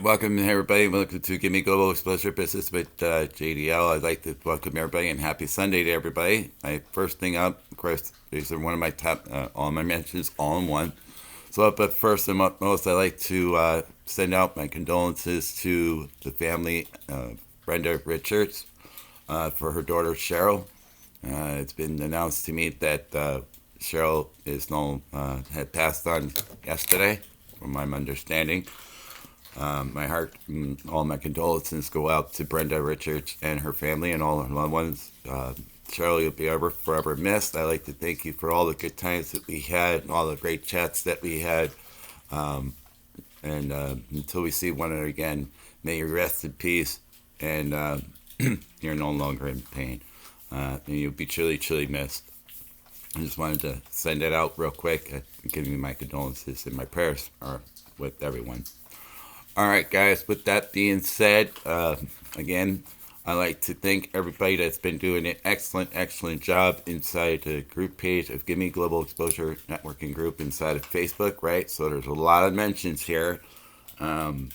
right, welcome everybody. Welcome to Gimme Global Exposure Business with JDL. I'd like to welcome everybody and happy Sunday to everybody. My first thing up, of course, these are one of my top, all my mentions, all in one. So, but first and most, I'd like to send out my condolences to the family of Brenda Richards for her daughter Cheryl. It's been announced to me that Cheryl had passed on yesterday, from my understanding. My heart and all my condolences go out to Brenda Richards and her family and all her loved ones. Cheryl, you'll be forever missed. I'd like to thank you for all the good times that we had and all the great chats that we had. And until we see one another again, may you rest in peace and you're no longer in pain. And you'll be truly missed. I just wanted to send that out real quick, giving you my condolences and my prayers are with everyone. All right, guys, with that being said, again, I'd like to thank everybody that's been doing an excellent job inside the group page of Gimme Global Exposure Networking Group inside of Facebook, right? So there's a lot of mentions here. So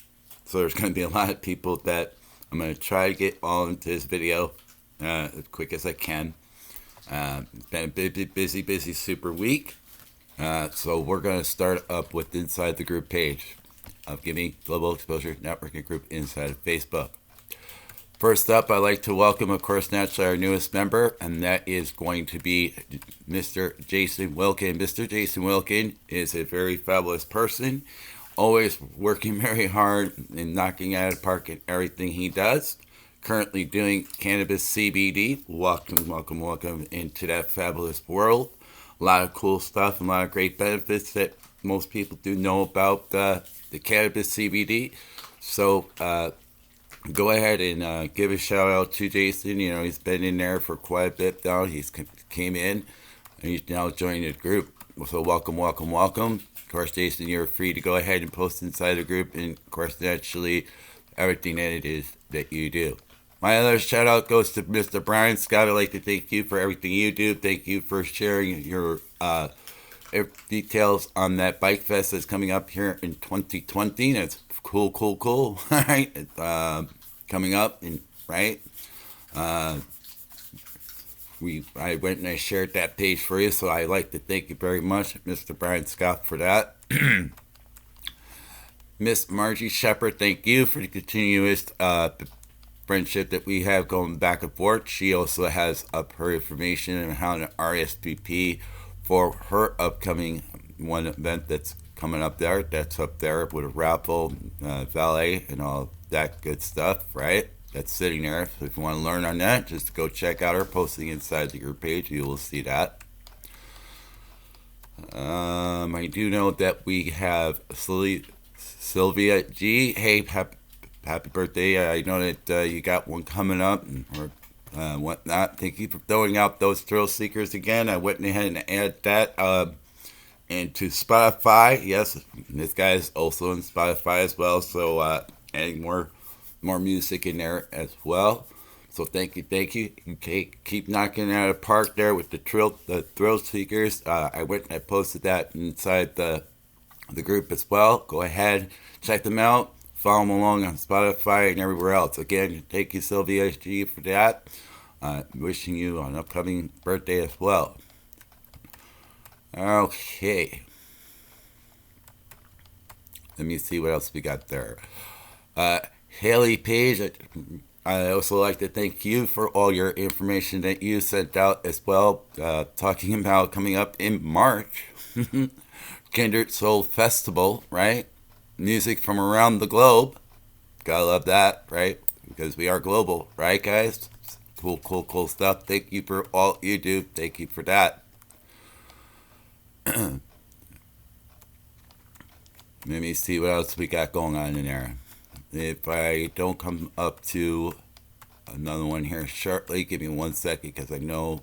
there's going to be a lot of people that I'm going to try to get all into this video as quick as I can. It's been a busy, super week. So we're going to start up with inside the group page of Gimme Global Exposure Networking Group inside of Facebook. First up, I'd like to welcome, of course, naturally our newest member, and that is going to be Mr. Jason Wilkin. Mr. Jason Wilkin is a very fabulous person, always working very hard and knocking out of the park in everything he does. Currently doing cannabis CBD. Welcome into that fabulous world. A lot of cool stuff and a lot of great benefits that most people do know about the cannabis CBD. So go ahead and give a shout out to Jason. You know, he's been in there for quite a bit now. He's came in and he's now joined the group. So welcome. Of course, Jason, you're free to go ahead and post inside the group, and of course, naturally, everything that it is that you do. My other shout out goes to Mr. Brian Scott. I'd like to thank you for everything you do. Thank you for sharing your details on that bike fest that's coming up here in 2020. That's cool. All right, coming up, and right. I went and I shared that page for you, so I'd like to thank you very much, Mr. Brian Scott, for that. Miss Margie Shepard, thank you for the continuous friendship that we have going back and forth. She also has up her information on how to RSVP for her upcoming one event that's coming up there. That's up there with a raffle, valet, and all that good stuff, right? That's sitting there. So if you want to learn on that, just go check out her posting inside the group page. You will see that. I do know that we have Sylvia G. Hey, happy birthday. I know that you got one coming up or whatnot. Thank you for throwing out those thrill seekers again. I went ahead and added that into Spotify. Yes, this guy is also in Spotify as well. So adding more music in there as well. So thank you. Okay, keep knocking it out of the park there with the thrill seekers. I went and I posted that inside the group as well. Go ahead, check them out. Follow them along on Spotify and everywhere else. Again, thank you, Sylvia G, for that. Wishing you an upcoming birthday as well. Okay. Let me see what else we got there. Haley Page, I also like to thank you for all your information that you sent out as well. Talking about coming up in March. Kindred Soul Festival, right? Music from around the globe. Gotta love that, right? Because we are global, right, guys? Cool stuff. Thank you for all you do. Thank you for that. Let me see what else we got going on in there. If I don't come up to another one here shortly, give me 1 second because I know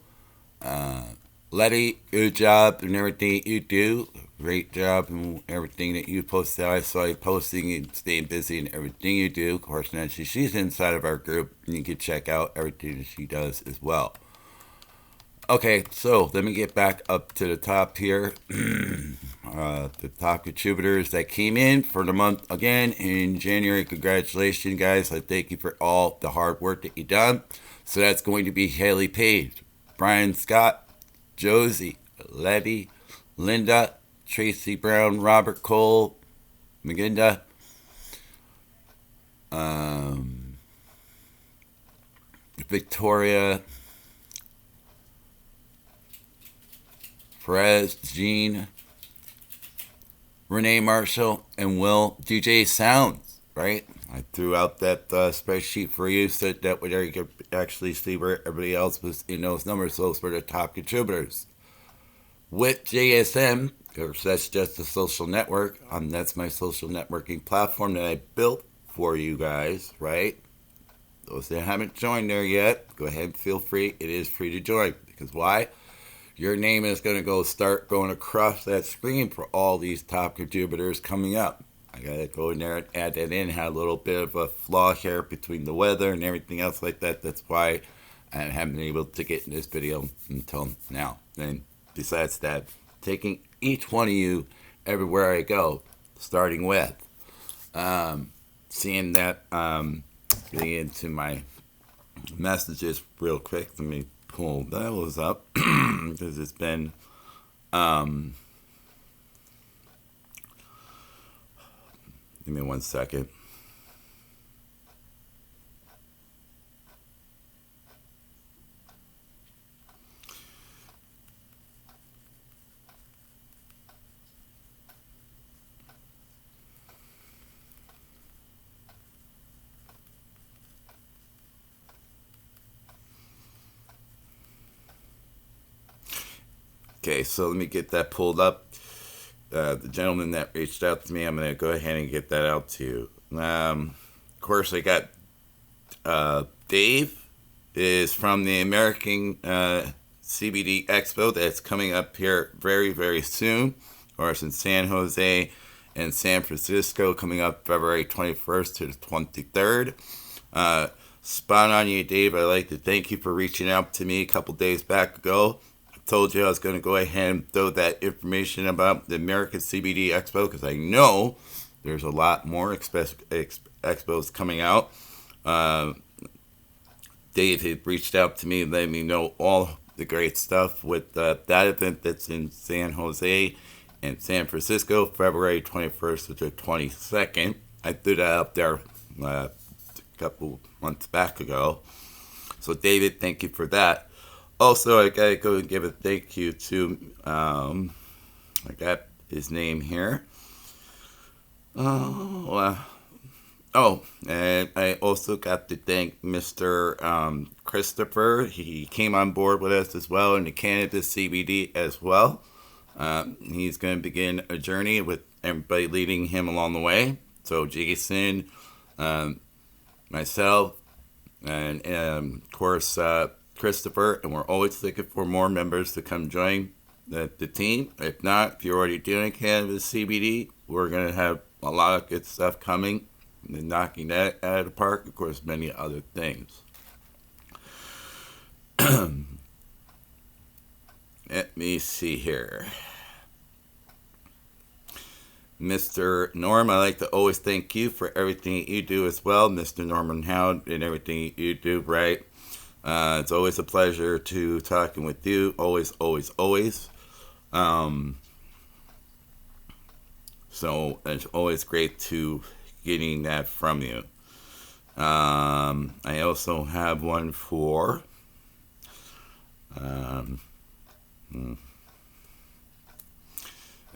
Letty, good job and everything you do. Great job and everything that you posted. I saw you posting and staying busy and everything you do. Of course, Nancy, she's inside of our group, and you can check out everything that she does as well. Okay, so let me get back up to the top here. the top contributors that came in for the month again in January. Congratulations, guys. I thank you for all the hard work that you done. So that's going to be Haley Page, Brian Scott, Josie, Letty, Linda, Tracy Brown, Robert Cole, Maginda, Victoria, Perez, Jean, Renee Marshall, and Will. DJ Sounds, right? I threw out that spreadsheet for you so that way there you could actually see where everybody else was in those numbers. Those were the top contributors. With JSM, because that's just a social network. That's my social networking platform that I built for you guys, right? Those that haven't joined there yet, go ahead and feel free. It is free to join. Because why? Your name is going to start going across that screen for all these top contributors coming up. I got to go in there and add that in. Had a little bit of a flaw here between the weather and everything else like that. That's why I haven't been able to get in this video until now. And besides that, taking each one of you everywhere I go, starting with seeing that, getting into my messages real quick. Let me pull those up because it's been give me 1 second. Okay, so let me get that pulled up. The gentleman that reached out to me, I'm going to go ahead and get that out to you. Of course, I got Dave is from the American CBD Expo that's coming up here very, very soon. Of course, in San Jose and San Francisco, coming up February 21st to the 23rd. Spot on you, Dave. I'd like to thank you for reaching out to me a couple days back ago. Told you I was going to go ahead and throw that information about the American CBD Expo because I know there's a lot more expos coming out. Dave had reached out to me and let me know all the great stuff with that event that's in San Jose and San Francisco, February 21st to the 22nd. I threw that up there a couple months back ago. So David, thank you for that. Also, I gotta go and give a thank you to, I got his name here. And I also got to thank Mr. Christopher. He came on board with us as well in the cannabis CBD as well. He's going to begin a journey with everybody leading him along the way. So Jason, myself, and of course, Christopher, and we're always looking for more members to come join the team. If not, if you're already doing cannabis CBD, we're going to have a lot of good stuff coming and knocking that out of the park. Of course, many other things. Let me see here. Mr. Norm, I like to always thank you for everything you do as well. Mr. Norman Howard and everything you do, right? It's always a pleasure to talking with you. Always, always, always. So it's always great to getting that from you. I also have one for let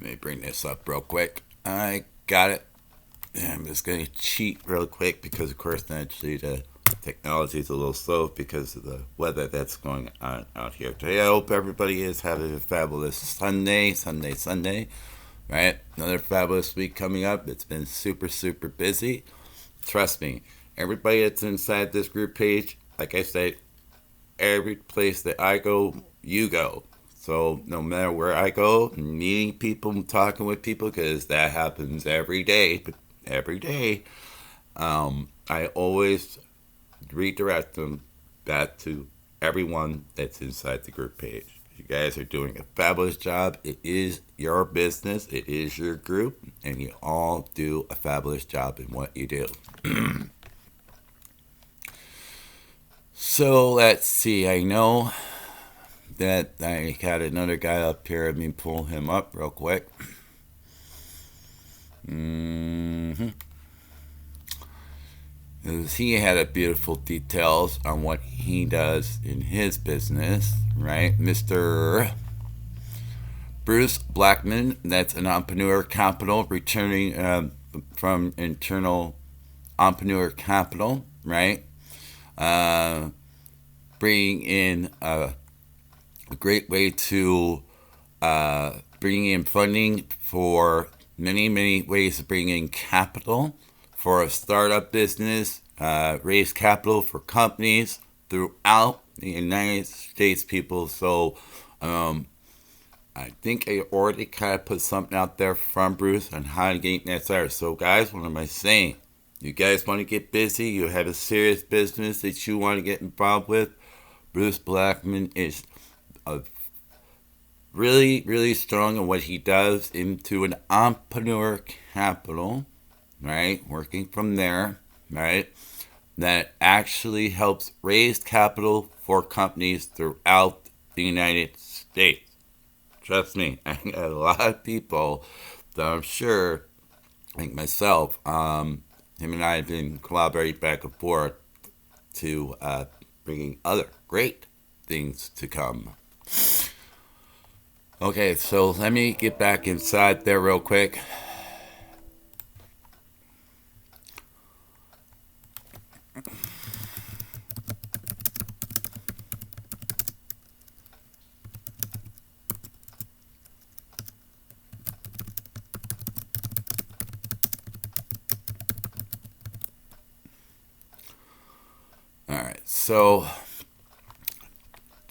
me bring this up real quick. I got it. I'm just going to cheat real quick because, of course, naturally the technology is a little slow because of the weather that's going on out here today. I hope everybody is having a fabulous Sunday, right? Another fabulous week coming up. It's been super, super busy. Trust me, everybody that's inside this group page, like I said, every place that I go, you go. So no matter where I go, meeting people, talking with people, because that happens every day, I always redirect them back to everyone that's inside the group page. You guys are doing a fabulous job. It is your business, it is your group, and you all do a fabulous job in what you do. So let's see. I know that I had another guy up here. Let me pull him up real quick. He had a beautiful details on what he does in his business, right? Mr. Bruce Blackman, that's an entrepreneur capital, returning from internal entrepreneur capital, right? Bringing in a great way to bring in funding for many ways of bringing in capital for a startup business, raise capital for companies throughout the United States, people. So I think I already kind of put something out there from Bruce on how to get that started. So guys, what am I saying? You guys want to get busy, you have a serious business that you want to get involved with, Bruce Blackman is a really strong in what he does into an entrepreneur capital, right? Working from there, right? That actually helps raise capital for companies throughout the United States. Trust me, I got a lot of people that I'm sure, like myself, him and I have been collaborating back and forth to bringing other great things to come. Okay, so let me get back inside there real quick. Alright, so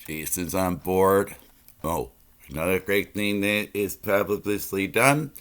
Jason's on board. Oh, another great thing that is fabulously done.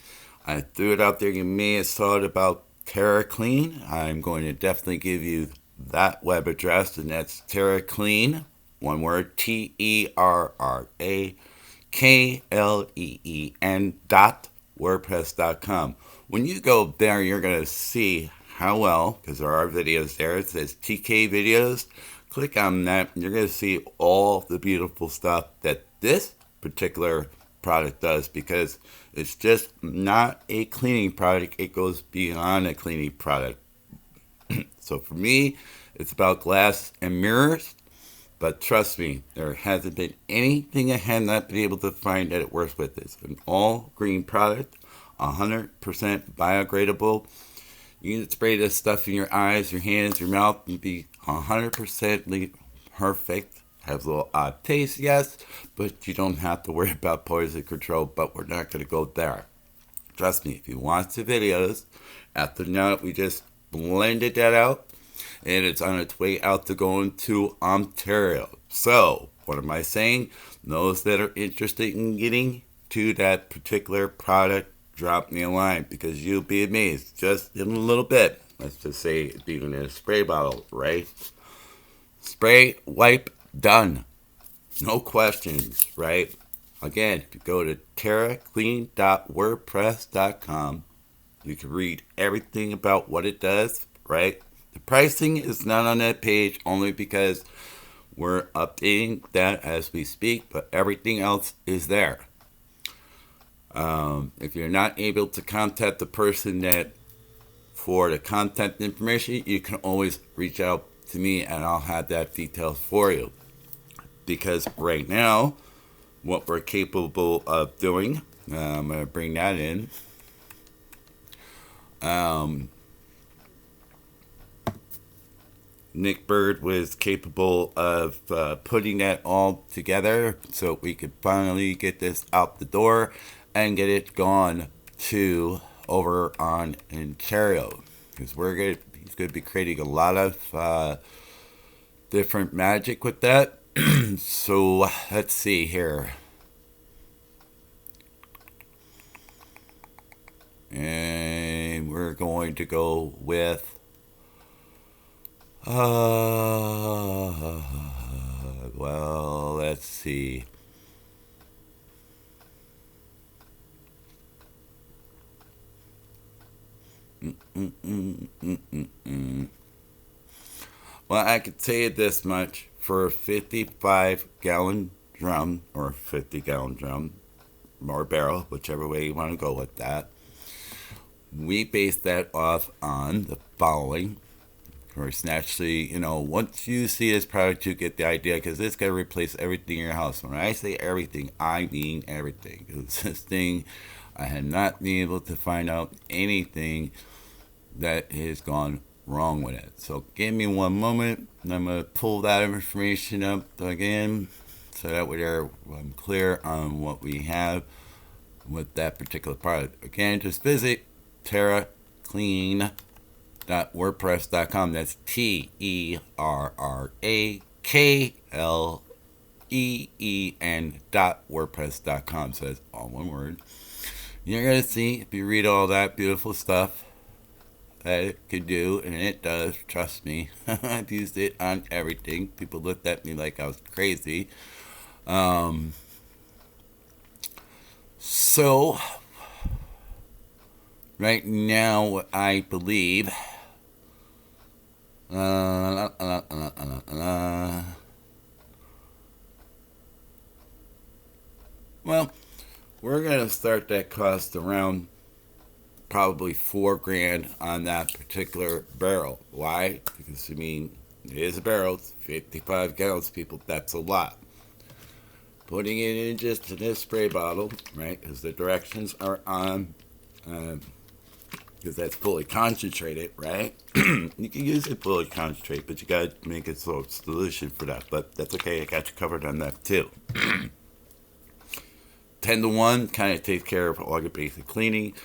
I threw it out there. You may have saw it about TerraClean. I'm going to definitely give you that web address, and that's TerraClean, one word, TerraKleen.WordPress.com. When you go there, you're going to see how well, because there are videos there. It says TK Videos. Click on that, and you're going to see all the beautiful stuff that this particular product does, because it's just not a cleaning product. It goes beyond a cleaning product. So for me, it's about glass and mirrors. But trust me, there hasn't been anything I have not been able to find that it works with. It's an all green product, 100% biodegradable. You can spray this stuff in your eyes, your hands, your mouth, and be 100% perfect. Has a little odd taste, yes, but you don't have to worry about poison control, but we're not going to go there. Trust me, if you watch the videos, after now we just blended that out, and it's on its way out to going to Ontario. So, what am I saying? Those that are interested in getting to that particular product, drop me a line, because you'll be amazed. Just in a little bit. Let's just say it's even in a spray bottle, right? Spray, wipe, done. No questions, right? Again, if you go to TerraClean.WordPress.com, you can read everything about what it does, right? The pricing is not on that page only because we're updating that as we speak, but everything else is there. If you're not able to contact the person that for the contact information, you can always reach out to me and I'll have that details for you. Because right now, what we're capable of doing, I'm going to bring that in. Nick Bird was capable of putting that all together so we could finally get this out the door and get it gone to over on Ontario, because he's going to be creating a lot of different magic with that. So let's see here, and we're going to go with well, let's see. Well, I could tell you this much. For a 55-gallon drum, or 50-gallon drum, or barrel, whichever way you want to go with that, we base that off on the following. Of course, naturally, once you see this product, you get the idea because it's going to replace everything in your house. When I say everything, I mean everything. Because this thing, I have not been able to find out anything that has gone wrong with it. So give me one moment, and I'm going to pull that information up again so that way I'm clear on what we have with that particular product. Again, just visit TerraClean.wordpress.com. That's TerraClean.wordpress.com. So that's all one word. You're going to see, if you read all that beautiful stuff that it could do, and it does, trust me. I've used it on everything. People looked at me like I was crazy. So, right now, I believe. Well, we're gonna start that cost around probably $4,000 on that particular barrel. Why? Because it is a barrel, it's 55 gallons, people. That's a lot. Putting it in just in this spray bottle, right? Because the directions are on, because that's fully concentrated, right? You can use it fully concentrated, but you gotta make it so it's solution for that. But that's okay. I got you covered on that too. 10-to-1 kind of takes care of all your basic cleaning.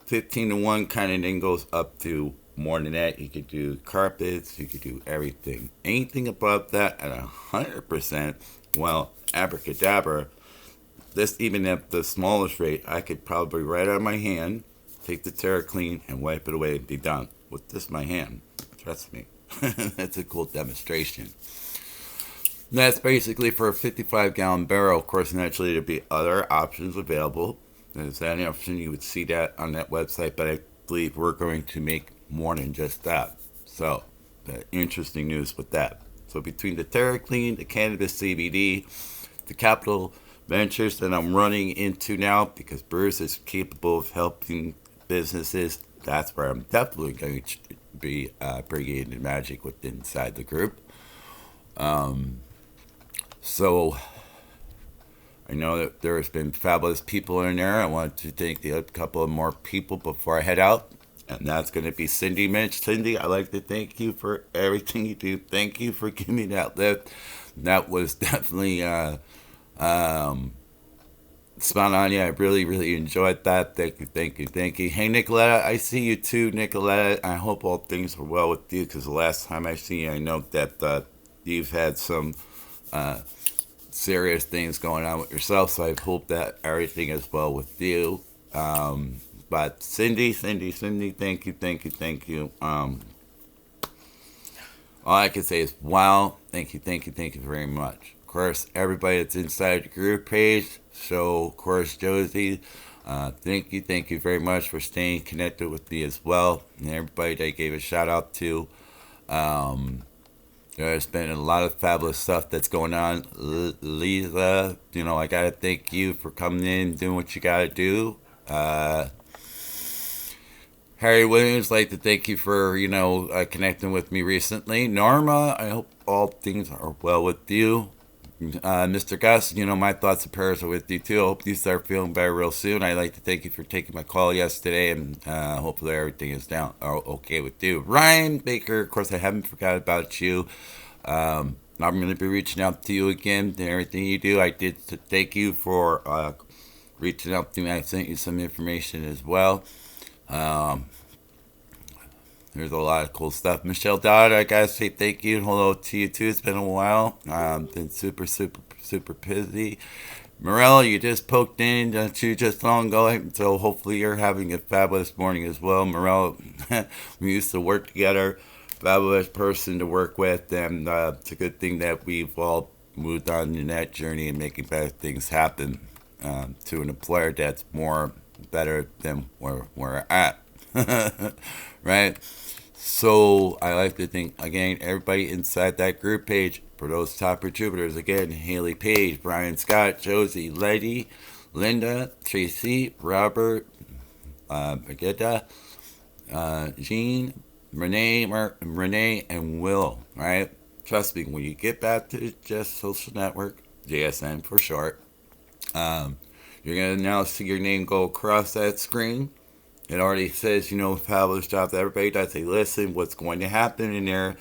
15-to-1 kind of then goes up to more than that. You could do carpets, you could do everything. Anything above that at 100%, well, abracadabra. This, even at the smallest rate, I could probably right on my hand take the Terra Clean and wipe it away and be done with just my hand. Trust me. That's a cool demonstration. And that's basically for a 55-gallon barrel. Of course, naturally, there'd be other options available. There's that option. You would see that on that website, but I believe we're going to make more than just that. So, interesting news with that. So, between the Terra Clean, the cannabis CBD, the capital ventures that I'm running into now, because Bruce is capable of helping businesses, that's where I'm definitely going to be bringing in the magic within inside the group. So I know that there's been fabulous people in there. I want to thank a couple of more people before I head out. And that's going to be Cindy Mitch. Cindy, I'd like to thank you for everything you do. Thank you for giving me that lift. That was definitely spot on. Yeah, I really, really enjoyed that. Thank you, thank you, thank you. Hey, Nicoletta, I see you too, Nicoletta. I hope all things are well with you, because the last time I see you, I know that you've had some serious things going on with yourself, so I hope that everything is well with you. But Cindy, thank you, thank you. All I can say is wow, thank you very much. Of course, everybody that's inside the group page, so of course Josie, thank you very much for staying connected with me as well, and everybody that I gave a shout out to. There's been a lot of fabulous stuff that's going on. Lisa, I gotta thank you for coming in, doing what you gotta do. Harry Williams, like to thank you for, connecting with me recently. Norma, I hope all things are well with you. Mr. Gus, my thoughts and prayers are with you too. I hope you start feeling better real soon. I'd like to thank you for taking my call yesterday, and hopefully everything is okay with you. Ryan Baker, of course, I haven't forgot about you. I'm going to be reaching out to you again and everything you do. I did thank you for reaching out to me. I sent you some information as well. There's a lot of cool stuff. Michelle Dodd, I gotta say thank you and hello to you too. It's been a while. Been super busy. Morel, you just poked in, don't you, just long ago? So hopefully you're having a fabulous morning as well. Morel, we used to work together. Fabulous person to work with, and it's a good thing that we've all moved on in that journey and making better things happen to an employer that's more better than where we're at. Right? So I like to think, again, everybody inside that group page, for those top contributors, again, Haley Page, Brian Scott, Josie, Letty, Linda, Tracy, Robert, Brigitta, Jean, Renee, and Will, right? Trust me, when you get back to Just Social Network, JSN for short, um, you're going to now see your name go across that screen. It already says, fabulous job to everybody that they listen, what's going to happen in there.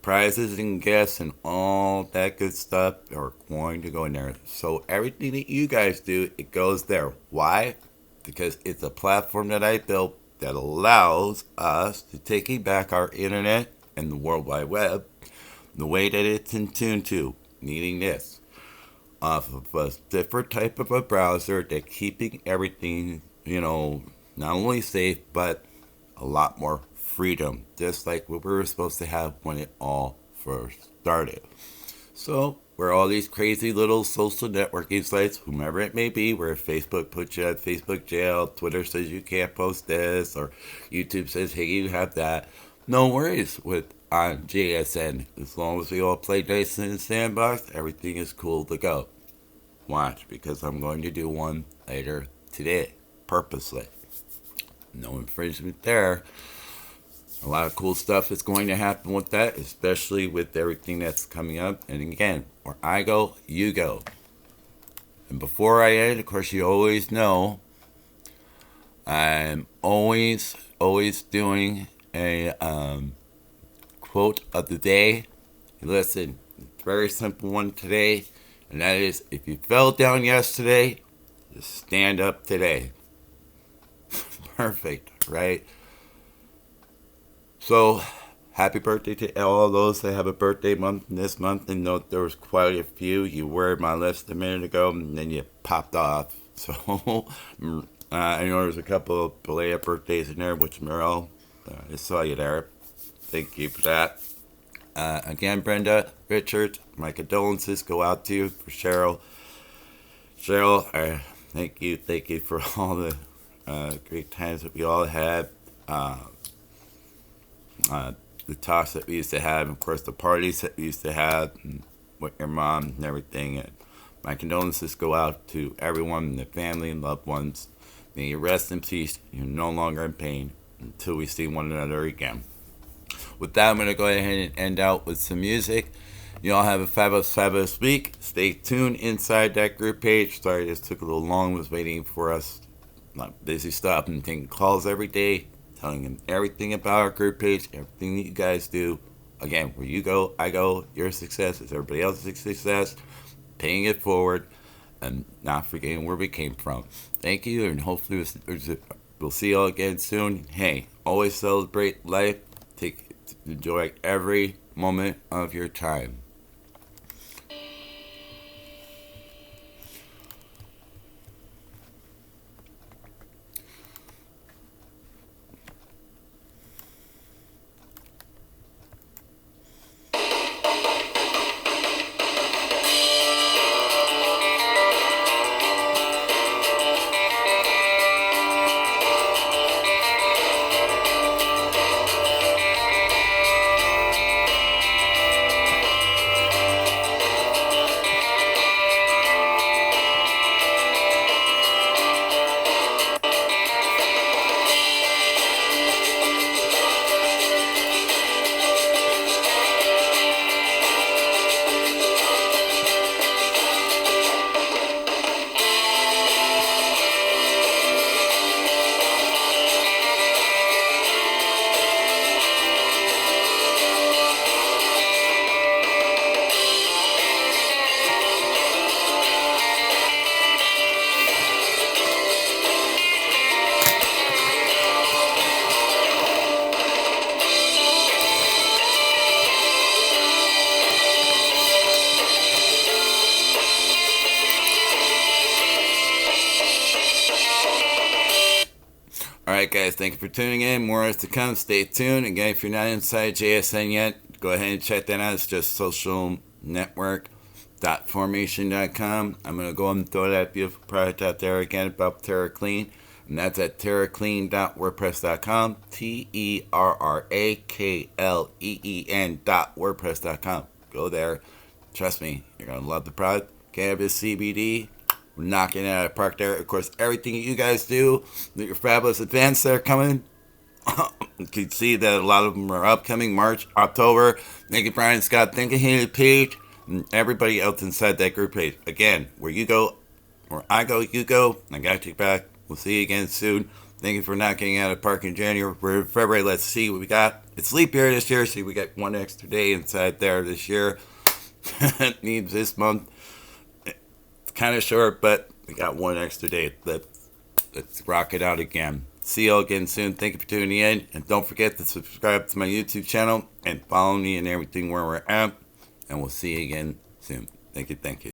Prizes and gifts and all that good stuff are going to go in there. So everything that you guys do, it goes there. Why? Because it's a platform that I built that allows us to take back our internet and the World Wide Web the way that it's in tune to, needing this off of a different type of a browser that keeping everything, not only safe, but a lot more freedom, just like what we were supposed to have when it all first started. So, where all these crazy little social networking sites, whomever it may be, where Facebook puts you at Facebook jail, Twitter says you can't post this, or YouTube says, hey, you have that. No worries with on JSN. As long as we all play nice in the sandbox, everything is cool to go. Watch, because I'm going to do one later today, purposely. No infringement there. A lot of cool stuff is going to happen with that, especially with everything that's coming up. And again, where I go, you go. And before I end, of course, you always know I'm always doing a quote of the day. Listen, it's a very simple one today, and that is, if you fell down yesterday, just stand up today. Perfect, right? So, happy birthday to all those that have a birthday month this month. And note there was quite a few. You were my list a minute ago, and then you popped off. So, I know there's a couple of belated birthdays in there, which Merrill, I saw you there. Thank you for that. Again, Brenda, Richard, my condolences go out to you. For Cheryl, thank you for all the great times that we all had. The talks that we used to have, and of course the parties that we used to have with your mom and everything. And my condolences go out to everyone, the family and loved ones. May you rest in peace. You're no longer in pain until we see one another again. With that, I'm going to go ahead and end out with some music. You all have a fabulous week. Stay tuned inside that group page. Sorry, this took a little long. Was waiting for us. Not busy stuff and taking calls every day, telling them everything about our group page, everything that you guys do. Again, where you go, I go. Your success is everybody else's success. Paying it forward and not forgetting where we came from. Thank you, and hopefully we'll see you all again soon. Hey, always celebrate life. Enjoy every moment of your time. Alright guys, thank you for tuning in. More is to come. Stay tuned. Again, if you're not inside JSN yet, go ahead and check that out. It's just socialnetwork.formation.com. I'm going to go and throw that beautiful product out there again about TerraClean. And that's at terraclean.wordpress.com. TERRAKLEEN.wordpress.com. Go there. Trust me, you're going to love the product. Cannabis CBD. We're knocking it out of the park there. Of course, everything you guys do, your fabulous events that are coming, you can see that a lot of them are upcoming. March, October. Thank you, Brian Scott. Thank you, Haley Page. And everybody else inside that group page. Again, where you go, where I go, you go. I got you back. We'll see you again soon. Thank you for not getting out of the park in January. We're in February. Let's see what we got. It's leap year this year, so we got one extra day inside there this year. Needs this month. It's kind of short, but we got one extra day. Let's rock it out again. See you all again soon. Thank you for tuning in. And don't forget to subscribe to my YouTube channel and follow me and everything where we're at. And we'll see you again soon. Thank you. Thank you.